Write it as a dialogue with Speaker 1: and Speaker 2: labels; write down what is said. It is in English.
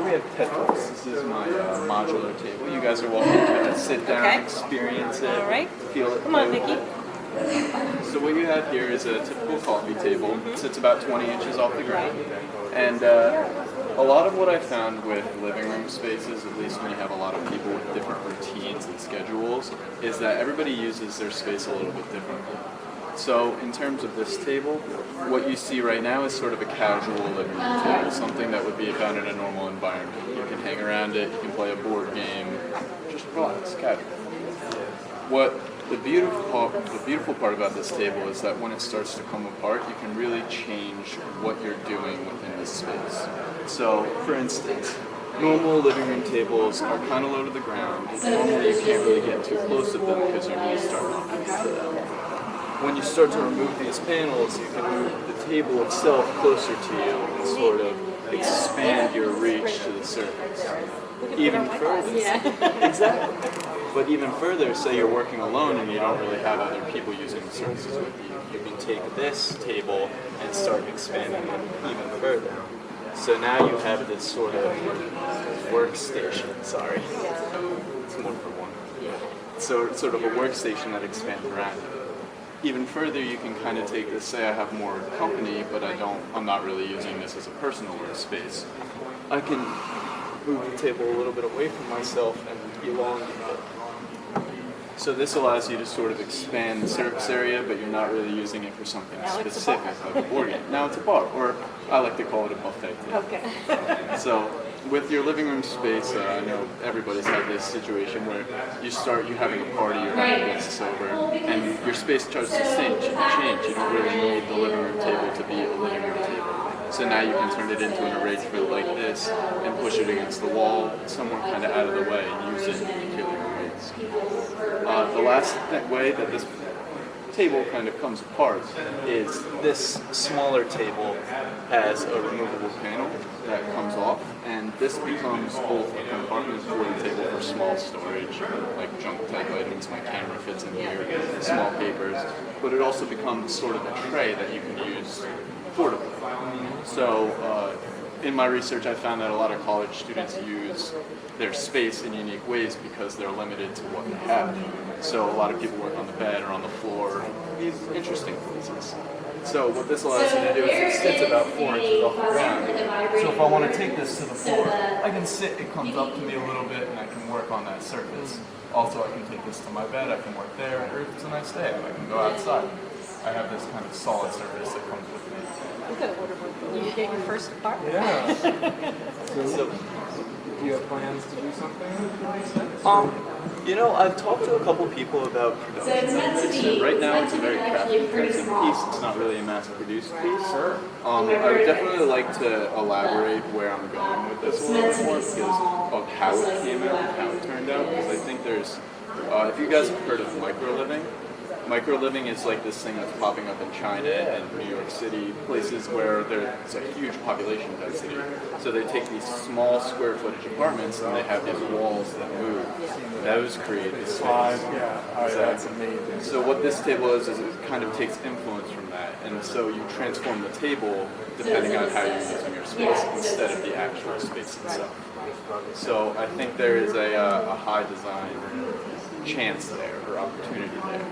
Speaker 1: we have Tetros. This is my modular table. You guys are welcome to sit down, experience it,
Speaker 2: All right.
Speaker 1: feel it.
Speaker 2: Come on, Vicky.
Speaker 1: So what you have here is a typical coffee table. It sits about 20 inches off the ground. And a lot of what I found with living room spaces, at least when you have a lot of people with different routines and schedules, is that everybody uses their space a little bit differently. So in terms of this table, what you see right now is sort of a casual living room table, something that would be found in a normal environment. You can hang around it, you can play a board game, just relax, casual. What the beautiful part about this table is that when it starts to come apart, you can really change what you're doing within this space. So, for instance, normal living room tables are kind of low to the ground. Normally you can't really get too close to them because your knees start knocking into them. When you start to remove these panels, you can move the table itself closer to you and sort of expand your reach to the surface. Even further. Exactly. But even further, say you're working alone and you don't really have other people using the services with you. You can take this table and start expanding it even further. So now you have this sort of workstation, sorry. It's more for one. So it's sort of a workstation that expands around you. Even further, you can kind of take this, say I have more company, but I'm not really using this as a personal workspace. I can move the table a little bit away from myself and elongate it. So this allows you to sort of expand the surface area, but you're not really using it for something specific, like a board game. Now it's a bar, or I like to call it a buffet table.
Speaker 2: Okay.
Speaker 1: So with your living room space, I know everybody's had this situation where you're having a party, you're having guests over, and your space starts to change. You don't really need the living room table to be a living room table. So now you can turn it into an arrangement like this and push it against the wall, somewhere kind of out of the way, and use it in peculiar ways. The last way that this table kind of comes apart is this smaller table has a removable panel that comes off, and this becomes both a compartment for the table for small storage, like junk type items. My camera fits in here, small papers, but it also becomes sort of a tray that you can use portably. So in my research, I found that a lot of college students use their space in unique ways because they're limited to what they have. So a lot of people work on the bed or on the floor, these interesting places. So what this allows you to do is it sits about 4 inches off the ground. So if I want to take this to the floor, I can sit, it comes up to me a little bit, and I can work on that surface. Also, I can take this to my bed, I can work there, or if it's a nice day, I can go outside. I have this kind of solid surface that comes with me.
Speaker 2: I'm going to order one when you get your first apartment.
Speaker 3: Yeah. So, do you have plans to do something?
Speaker 1: You know, I've talked to a couple people about production. Right now it's a very craft-intensive piece. It's not really a mass-produced piece. Sure. I would definitely like to elaborate where I'm going with this a little bit more because of how it came out and how it turned out. Because I think there's, if you guys have heard of micro-living, micro-living is like this thing that's popping up in China and New York City, places where there's a huge population density. So they take these small square footage apartments and they have these walls that move. Those create this space.
Speaker 3: That's amazing.
Speaker 1: So what this table is it kind of takes influence from that. And so you transform the table depending on how you're using your space instead of the actual space itself. So I think there is a high design chance there or opportunity there.